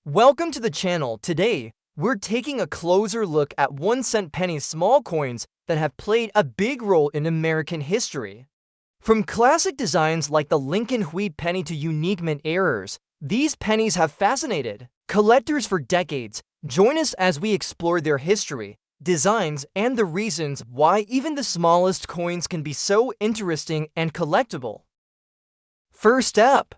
Welcome to the channel. Today, we're taking a closer look at 1-cent penny small coins that have played a big role in American history. From classic designs like the Lincoln wheat penny to unique mint errors, these pennies have fascinated collectors for decades. Join us as we explore their history, designs, and the reasons why even the smallest coins can be so interesting and collectible. First up,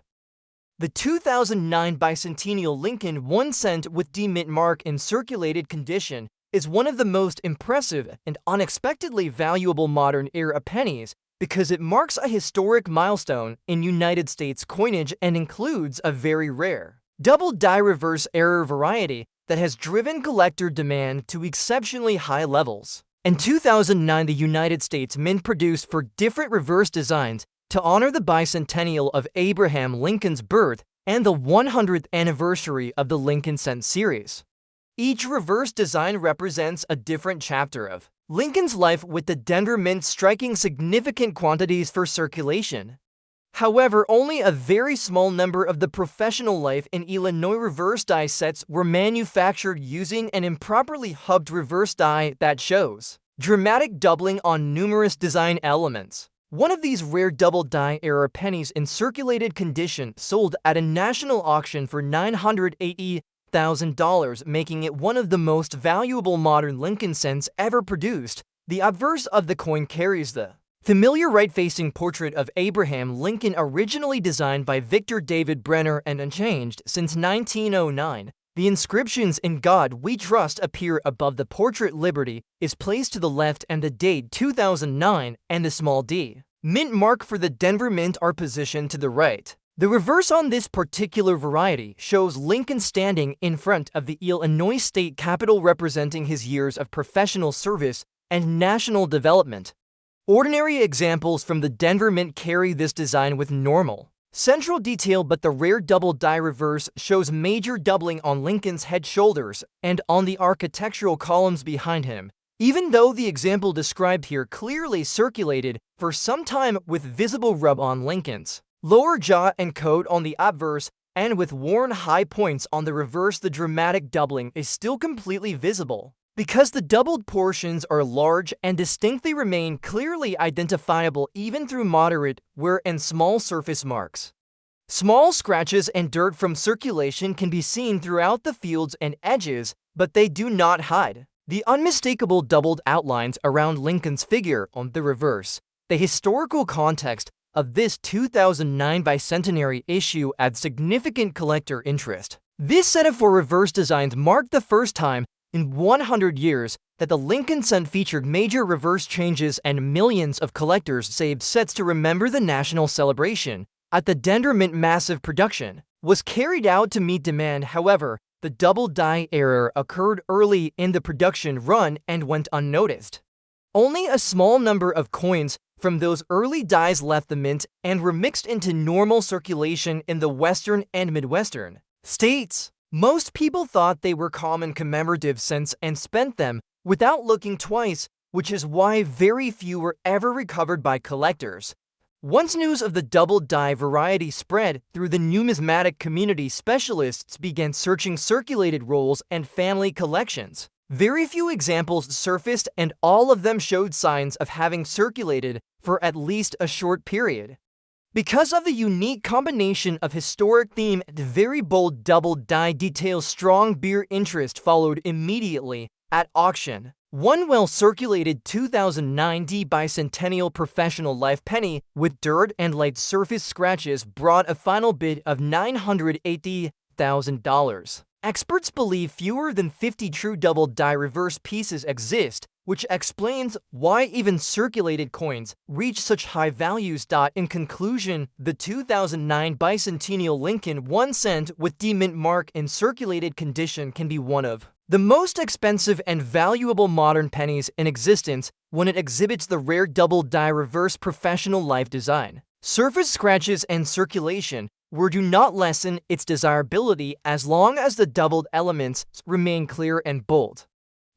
the 2009 bicentennial Lincoln 1 cent with D-mint mark in circulated condition is one of the most impressive and unexpectedly valuable modern-era pennies because it marks a historic milestone in United States coinage and includes a very rare, double-die reverse error variety that has driven collector demand to exceptionally high levels. In 2009, the United States Mint produced four different reverse designs to honor the bicentennial of Abraham Lincoln's birth and the 100th anniversary of the Lincoln Cent series. Each reverse design represents a different chapter of Lincoln's life, with the Denver Mint striking significant quantities for circulation. However, only a very small number of the professional life in Illinois reverse die sets were manufactured using an improperly hubbed reverse die that shows dramatic doubling on numerous design elements. One of these rare double-die era pennies in circulated condition sold at a national auction for $980,000, making it one of the most valuable modern Lincoln cents ever produced. The obverse of the coin carries the familiar right-facing portrait of Abraham Lincoln, originally designed by Victor David Brenner and unchanged since 1909. The inscriptions "In God We Trust" appear above the portrait. Liberty is placed to the left and the date 2009 and the small d mint mark for the Denver Mint are positioned to the right. The reverse on this particular variety shows Lincoln standing in front of the Illinois State Capitol, representing his years of professional service and national development. Ordinary examples from the Denver Mint carry this design with normal central detail, but the rare double-die reverse shows major doubling on Lincoln's head, shoulders, and on the architectural columns behind him, even though the example described here clearly circulated for some time with visible rub on Lincoln's lower jaw and coat on the obverse, and with worn high points on the reverse. The dramatic doubling is still completely visible because the doubled portions are large and distinctly remain clearly identifiable even through moderate wear and small surface marks. Small scratches and dirt from circulation can be seen throughout the fields and edges, but they do not hide the unmistakable doubled outlines around Lincoln's figure on the reverse. The historical context of this 2009 bicentenary issue adds significant collector interest. This set of four reverse designs marked the first time in 100 years that the Lincoln Cent featured major reverse changes, and millions of collectors saved sets to remember the national celebration. At the Denver Mint, massive production was carried out to meet demand. However, the double-die error occurred early in the production run and went unnoticed. Only a small number of coins from those early dies left the mint and were mixed into normal circulation in the Western and Midwestern states. Most people thought they were common commemorative cents and spent them without looking twice, which is why very few were ever recovered by collectors. Once news of the double-die variety spread through the numismatic community, specialists began searching circulated rolls and family collections. Very few examples surfaced, and all of them showed signs of having circulated for at least a short period. Because of the unique combination of historic theme and very bold double-die details, strong beer interest followed immediately at auction. One well-circulated 2009 bicentennial professional life penny with dirt and light surface scratches brought a final bid of $980,000. Experts believe fewer than 50 true double-die reverse pieces exist, which explains why even circulated coins reach such high values. In conclusion, the 2009 bicentennial Lincoln 1 cent with D-mint mark in circulated condition can be one of the most expensive and valuable modern pennies in existence when it exhibits the rare double-die reverse professional life design. Surface scratches and circulation do not lessen its desirability as long as the doubled elements remain clear and bold.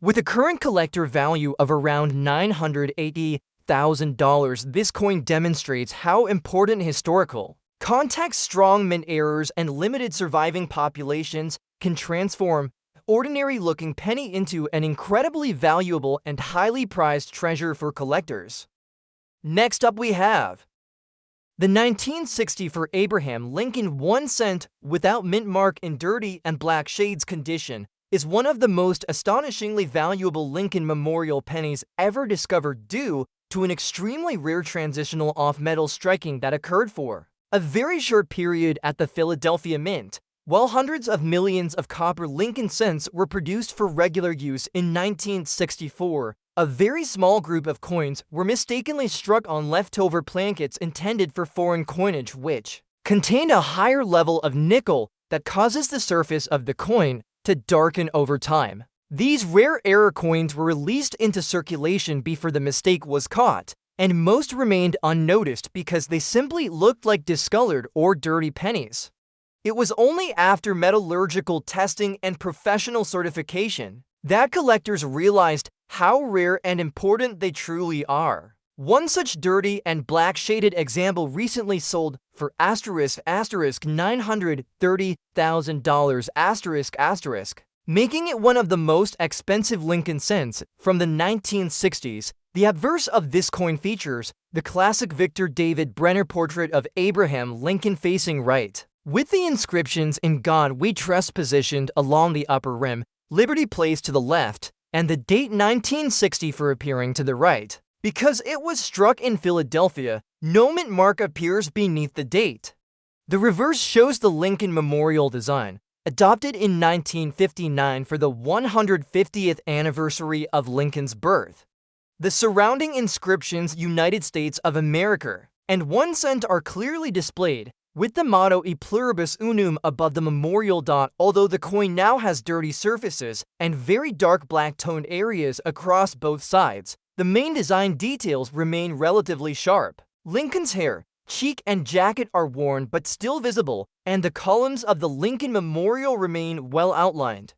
With a current collector value of around $980,000, this coin demonstrates how important historical context, strong mint errors, and limited surviving populations can transform ordinary-looking penny into an incredibly valuable and highly prized treasure for collectors. Next up we have the 1960 for Abraham Lincoln 1 cent without mint mark in dirty and black shades condition is one of the most astonishingly valuable Lincoln memorial pennies ever discovered due to an extremely rare transitional off-metal striking that occurred for a very short period at the Philadelphia Mint. While hundreds of millions of copper Lincoln cents were produced for regular use in 1964, a very small group of coins were mistakenly struck on leftover plankets intended for foreign coinage, which contained a higher level of nickel that causes the surface of the coin to darken over time. These rare error coins were released into circulation before the mistake was caught, and most remained unnoticed because they simply looked like discolored or dirty pennies. It was only after metallurgical testing and professional certification that collectors realized how rare and important they truly are. One such dirty and black shaded example recently sold for $930,000 making it one of the most expensive Lincoln cents from the 1960s. The obverse of this coin features the classic Victor David Brenner portrait of Abraham Lincoln facing right, with the inscriptions "In God We Trust" positioned along the upper rim, Liberty placed to the left, and the date 1960 for appearing to the right. Because it was struck in Philadelphia, no mint mark appears beneath the date. The reverse shows the Lincoln Memorial design, adopted in 1959 for the 150th anniversary of Lincoln's birth. The surrounding inscriptions "United States of America" and 1 cent are clearly displayed, with the motto "E pluribus unum" above the memorial dot. Although the coin now has dirty surfaces and very dark black toned areas across both sides, the main design details remain relatively sharp. Lincoln's hair, cheek, and jacket are worn but still visible, and the columns of the Lincoln Memorial remain well outlined.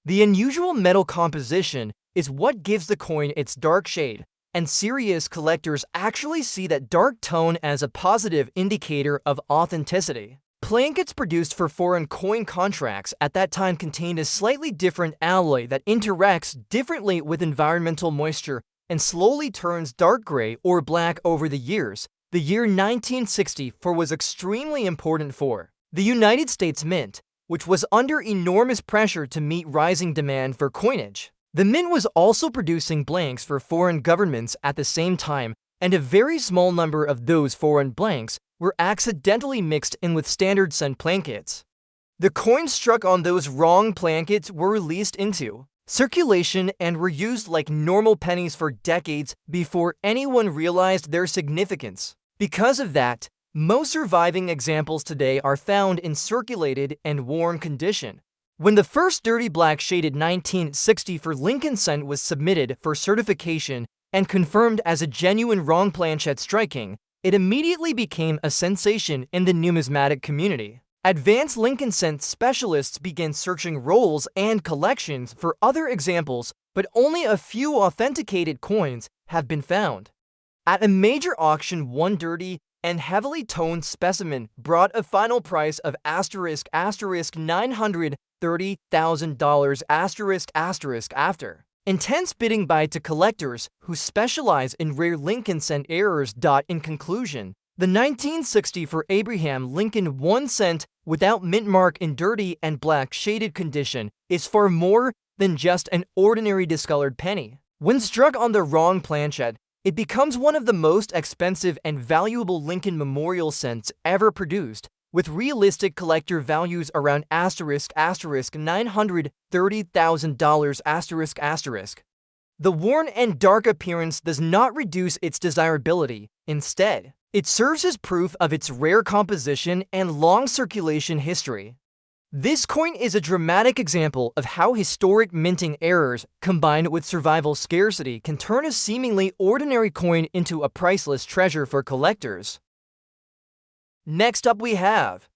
The unusual metal composition is what gives the coin its dark shade, and serious collectors actually see that dark tone as a positive indicator of authenticity. Plankets produced for foreign coin contracts at that time contained a slightly different alloy that interacts differently with environmental moisture and slowly turns dark gray or black over the years. The year 1964 was extremely important for the United States Mint, which was under enormous pressure to meet rising demand for coinage. The Mint was also producing blanks for foreign governments at the same time, and a very small number of those foreign blanks were accidentally mixed in with standard cent plankets. The coins struck on those wrong plankets were released into circulation and were used like normal pennies for decades before anyone realized their significance. Because of that, most surviving examples today are found in circulated and worn condition. When the first dirty black shaded 1960 for Lincoln cent was submitted for certification and confirmed as a genuine wrong planchet striking, it immediately became a sensation in the numismatic community. Advanced Lincoln cent specialists began searching rolls and collections for other examples, but only a few authenticated coins have been found. At a major auction, one dirty and heavily toned specimen brought a final price of $930,000 after intense bidding by to collectors who specialize in rare Lincoln cent errors. In conclusion, the 1960 for Abraham Lincoln 1 cent without mint mark in dirty and black shaded condition is far more than just an ordinary discolored penny. When struck on the wrong planchet, it becomes one of the most expensive and valuable Lincoln memorial cents ever produced, with realistic collector values around $930,000. The worn and dark appearance does not reduce its desirability. Instead, it serves as proof of its rare composition and long circulation history. This coin is a dramatic example of how historic minting errors combined with survival scarcity can turn a seemingly ordinary coin into a priceless treasure for collectors. Next up we have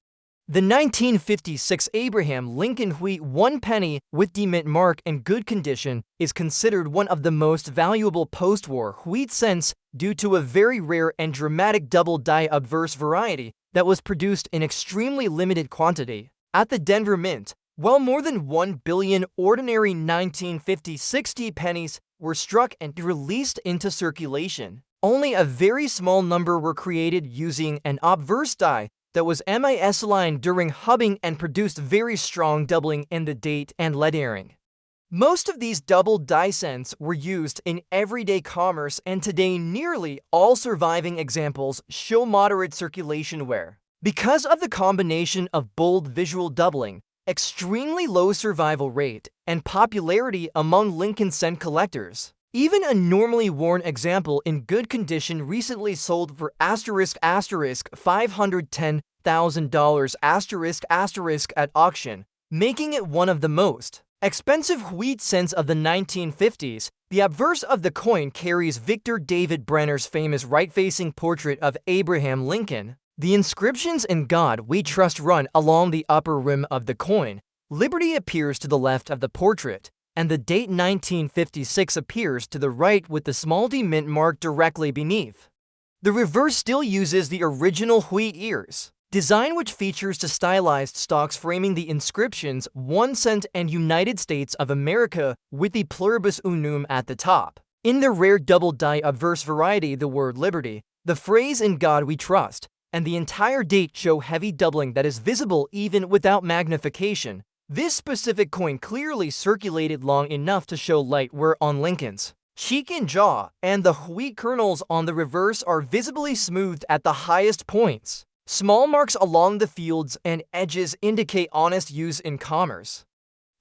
the 1956 Abraham Lincoln wheat 1 penny with demint mark in good condition is considered one of the most valuable post-war wheat cents due to a very rare and dramatic double-die obverse variety that was produced in extremely limited quantity. At the Denver Mint, While more than 1 billion ordinary 1950-60 pennies were struck and released into circulation, only a very small number were created using an obverse die that was misaligned during hubbing and produced very strong doubling in the date and lettering. Most of these doubled die cents were used in everyday commerce, and today nearly all surviving examples show moderate circulation wear. Because of the combination of bold visual doubling, extremely low survival rate, and popularity among Lincoln cent collectors, even a normally worn example in good condition recently sold for $510,000 at auction, making it one of the most expensive wheat cents of the 1950s. The obverse of the coin carries Victor David Brenner's famous right-facing portrait of Abraham Lincoln. The inscriptions "In God We Trust" run along the upper rim of the coin. Liberty appears to the left of the portrait, and the date 1956 appears to the right with the small d mint mark directly beneath. The reverse still uses the original wheat ears design, which features the stylized stalks framing the inscriptions 1 cent and United States of America with the pluribus unum at the top. In the rare double die obverse variety, the word liberty, the phrase "In God We Trust," and the entire date show heavy doubling that is visible even without magnification. This specific coin clearly circulated long enough to show light wear on Lincoln's cheek and jaw, and the wheat kernels on the reverse are visibly smoothed at the highest points. Small marks along the fields and edges indicate honest use in commerce.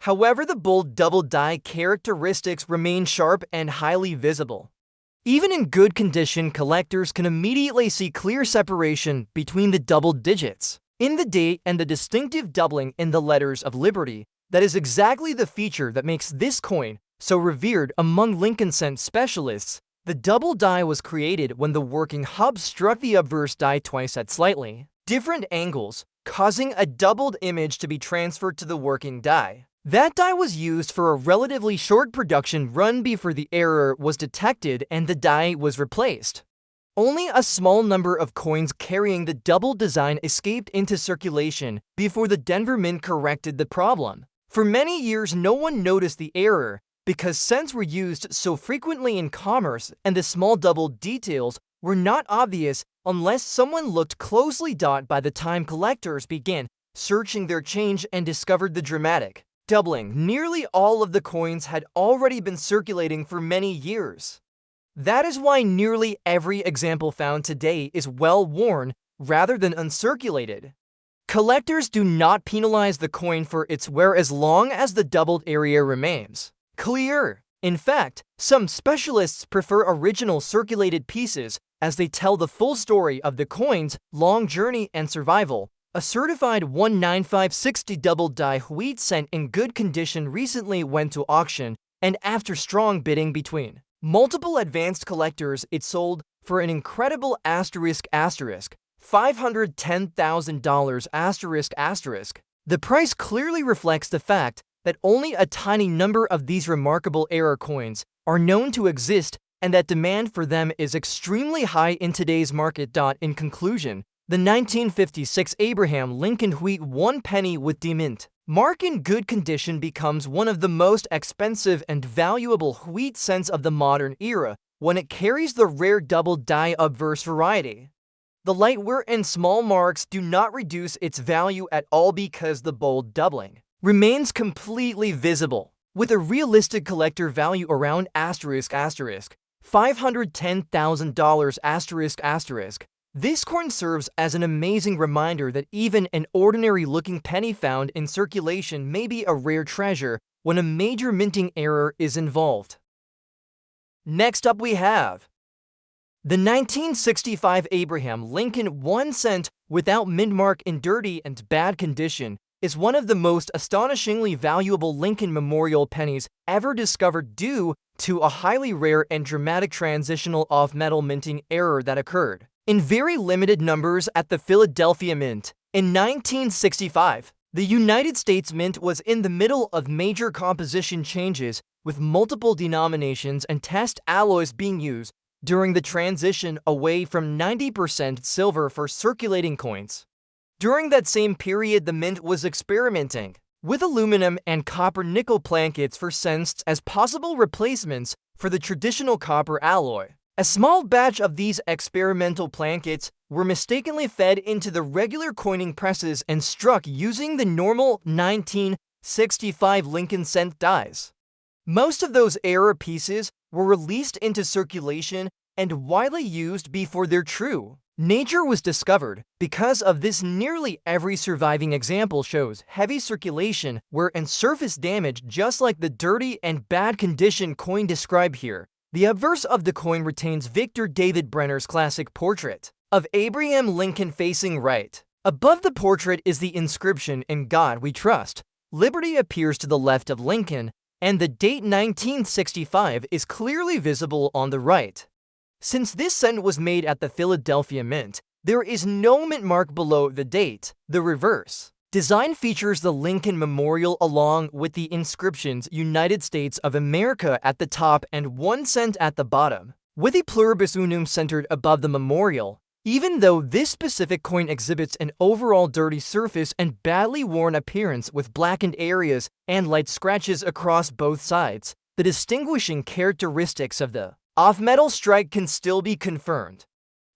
However, the bold double die characteristics remain sharp and highly visible. Even in good condition, collectors can immediately see clear separation between the double digits in the date and the distinctive doubling in the letters of Liberty. That is exactly the feature that makes this coin so revered among Lincoln cent specialists. The double die was created when the working hub struck the obverse die twice at slightly different angles, causing a doubled image to be transferred to the working die. That die was used for a relatively short production run before the error was detected and the die was replaced. Only a small number of coins carrying the double design escaped into circulation before the Denver Mint corrected the problem. For many years, no one noticed the error because cents were used so frequently in commerce and the small double details were not obvious unless someone looked closely. By the time collectors began searching their change and discovered the dramatic doubling, nearly all of the coins had already been circulating for many years. That is why nearly every example found today is well worn rather than uncirculated. Collectors do not penalize the coin for its wear as long as the doubled area remains clear. In fact, some specialists prefer original circulated pieces as they tell the full story of the coin's long journey and survival. A certified 19560 double die wheat cent in good condition recently went to auction, and after strong bidding between multiple advanced collectors, it sold for an incredible $510,000 . The price clearly reflects the fact that only a tiny number of these remarkable era coins are known to exist and that demand for them is extremely high in today's market. In conclusion, the 1956 Abraham Lincoln wheat 1 penny with D-mint mark in good condition becomes one of the most expensive and valuable wheat cents of the modern era when it carries the rare double die obverse variety. The light wear and small marks do not reduce its value at all because the bold doubling remains completely visible, with a realistic collector value around $510,000 . This coin serves as an amazing reminder that even an ordinary-looking penny found in circulation may be a rare treasure when a major minting error is involved. Next up we have the 1965 Abraham Lincoln 1 cent without mint mark in dirty and bad condition is one of the most astonishingly valuable Lincoln Memorial pennies ever discovered due to a highly rare and dramatic transitional off-metal minting error that occurred in very limited numbers at the Philadelphia Mint. In 1965, the United States Mint was in the middle of major composition changes, with multiple denominations and test alloys being used during the transition away from 90% silver for circulating coins. During that same period, the Mint was experimenting with aluminum and copper nickel plankets for cents as possible replacements for the traditional copper alloy. A small batch of these experimental plankets were mistakenly fed into the regular coining presses and struck using the normal 1965 Lincoln cent dies. Most of those error pieces were released into circulation and widely used before their true nature was discovered. Because of this, nearly every surviving example shows heavy circulation, wear, and surface damage, just like the dirty and bad condition coin described here. The obverse of the coin retains Victor David Brenner's classic portrait of Abraham Lincoln facing right. Above the portrait is the inscription, "In God We Trust." Liberty appears to the left of Lincoln, and the date 1965 is clearly visible on the right. Since this cent was made at the Philadelphia Mint, there is no mint mark below the date. The reverse design features the Lincoln Memorial along with the inscriptions "United States of America" at the top and 1 cent at the bottom, with the pluribus unum centered above the memorial. Even though this specific coin exhibits an overall dirty surface and badly worn appearance with blackened areas and light scratches across both sides, the distinguishing characteristics of the off-metal strike can still be confirmed.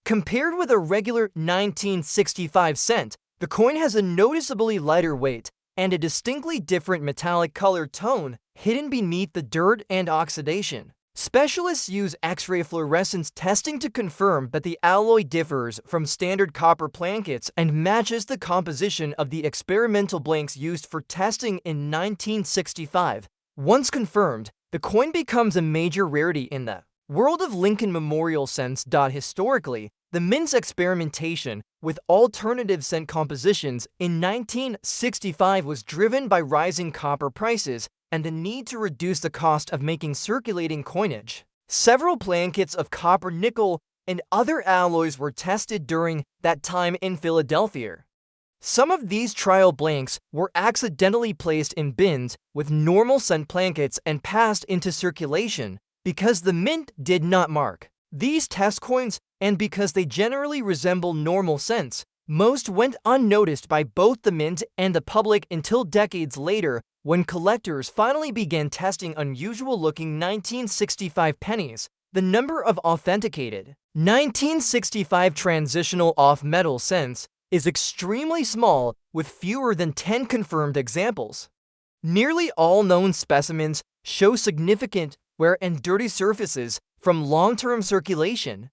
Compared with a regular 1965 cent, the coin has a noticeably lighter weight and a distinctly different metallic color tone hidden beneath the dirt and oxidation. Specialists use X-ray fluorescence testing to confirm that the alloy differs from standard copper plankets and matches the composition of the experimental blanks used for testing in 1965. Once confirmed, the coin becomes a major rarity in the world of Lincoln Memorial cents. Historically, the Mint's experimentation with alternative cent compositions in 1965 was driven by rising copper prices and the need to reduce the cost of making circulating coinage. Several plankets of copper, nickel, and other alloys were tested during that time in Philadelphia. Some of these trial blanks were accidentally placed in bins with normal cent plankets and passed into circulation because the Mint did not mark these test coins, and because they generally resemble normal cents. Most went unnoticed by both the Mint and the public until decades later, when collectors finally began testing unusual-looking 1965 pennies. The number of authenticated 1965 transitional off-metal cents is extremely small, with fewer than 10 confirmed examples. Nearly all known specimens show significant wear and dirty surfaces from long-term circulation.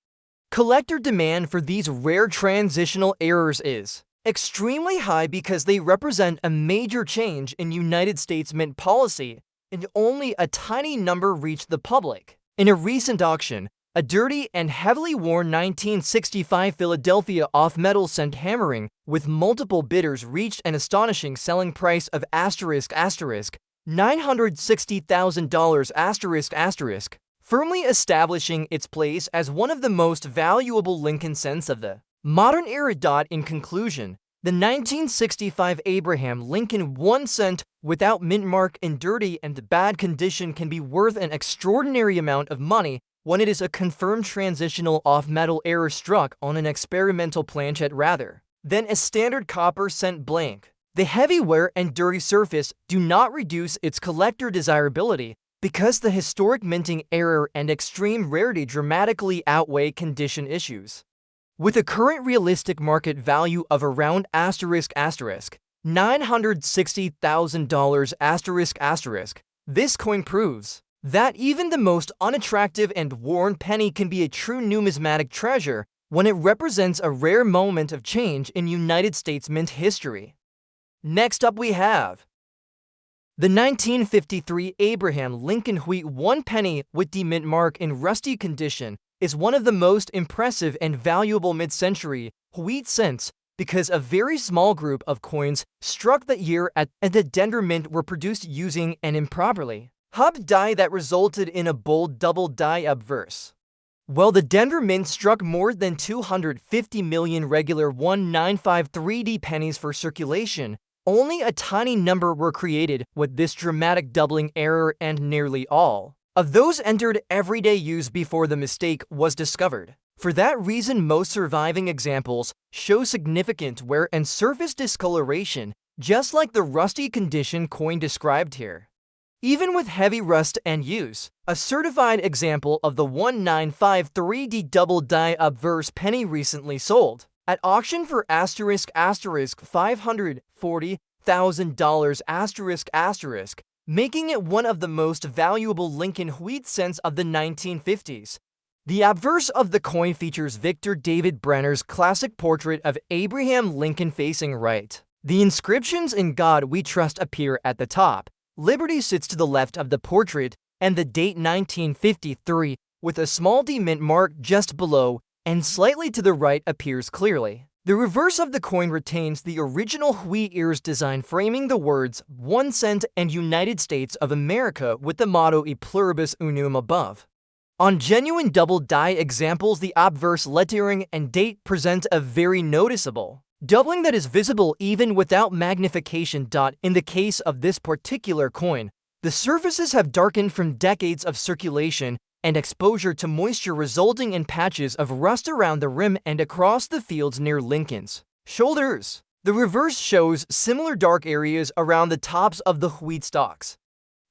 Collector demand for these rare transitional errors is extremely high because they represent a major change in United States mint policy, and only a tiny number reach the public. In a recent auction, a dirty and heavily worn 1965 Philadelphia off-metal cent hammering with multiple bidders reached an astonishing selling price of $960,000 firmly establishing its place as one of the most valuable Lincoln cents of the modern era. In conclusion, the 1965 Abraham Lincoln 1 cent without mint mark in dirty and bad condition can be worth an extraordinary amount of money when it is a confirmed transitional off-metal error struck on an experimental planchet rather than a standard copper cent blank. The heavy wear and dirty surface do not reduce its collector desirability, because the historic minting error and extreme rarity dramatically outweigh condition issues. With a current realistic market value of around $960,000 this coin proves that even the most unattractive and worn penny can be a true numismatic treasure when it represents a rare moment of change in United States mint history. Next up we have the 1953 Abraham Lincoln Wheat 1 penny with the mint mark in rusty condition is one of the most impressive and valuable mid-century wheat cents because a very small group of coins struck that year at the Denver Mint were produced using an improperly hub die that resulted in a bold double die obverse. While the Denver Mint struck more than 250 million regular 195 3D pennies for circulation, only a tiny number were created with this dramatic doubling error, and nearly all of those entered everyday use before the mistake was discovered. For that reason, most surviving examples show significant wear and surface discoloration just like the rusty condition coin described here. Even with heavy rust and use, a certified example of the 1953D double die obverse penny recently sold at auction for $540,000 making it one of the most valuable Lincoln wheat cents of the 1950s. The obverse of the coin features Victor David Brenner's classic portrait of Abraham Lincoln facing right. The inscriptions "In God We Trust" appear at the top. Liberty sits to the left of the portrait, and the date 1953, with a small D mint mark just below and slightly to the right, appears clearly. The reverse of the coin retains the original wheat ears design, framing the words 1 cent and United States of America with the motto E pluribus unum above. On genuine double die examples, the obverse lettering and date present a very noticeable doubling that is visible even without magnification. In the case of this particular coin, the surfaces have darkened from decades of circulation and exposure to moisture, resulting in patches of rust around the rim and across the fields near Lincoln's shoulders. The reverse shows similar dark areas around the tops of the wheat stalks.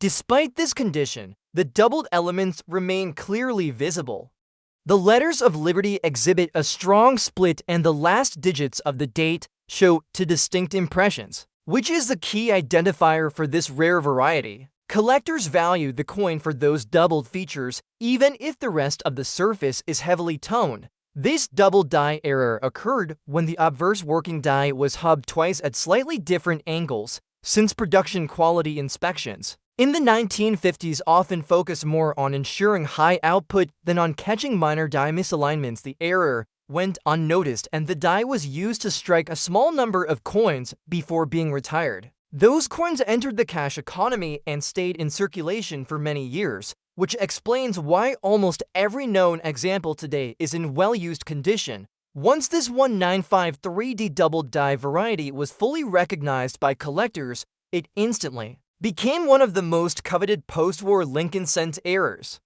Despite this condition, the doubled elements remain clearly visible. The letters of Liberty exhibit a strong split, and the last digits of the date show two distinct impressions, which is the key identifier for this rare variety. Collectors value the coin for those doubled features, even if the rest of the surface is heavily toned. This double die error occurred when the obverse working die was hubbed twice at slightly different angles, since production quality inspections in the 1950s often focused more on ensuring high output than on catching minor die misalignments. The error went unnoticed, and the die was used to strike a small number of coins before being retired. Those coins entered the cash economy and stayed in circulation for many years, which explains why almost every known example today is in well-used condition. Once this 1953D double die variety was fully recognized by collectors, it instantly became one of the most coveted post-war Lincoln cent errors.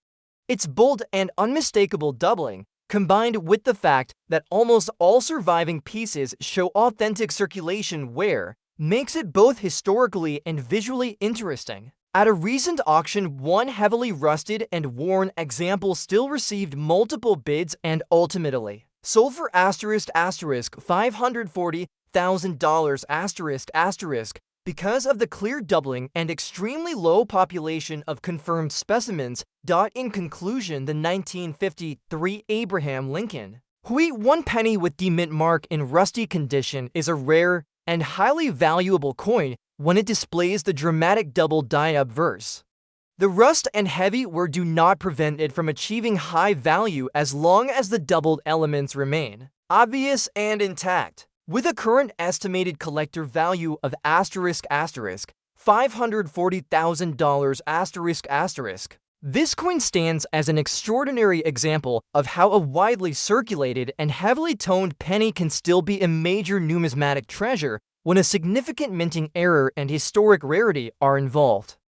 Its bold and unmistakable doubling, combined with the fact that almost all surviving pieces show authentic circulation wear, makes it both historically and visually interesting. At a recent auction, one heavily rusted and worn example still received multiple bids and ultimately sold for $540,000 because of the clear doubling and extremely low population of confirmed specimens. In conclusion, the 1953 Abraham Lincoln wheat 1 penny with D mint mark in rusty condition is a rare and highly valuable coin when it displays the dramatic double die obverse. The rust and heavy wear do not prevent it from achieving high value as long as the doubled elements remain obvious and intact. With a current estimated collector value of $540,000 this coin stands as an extraordinary example of how a widely circulated and heavily toned penny can still be a major numismatic treasure when a significant minting error and historic rarity are involved.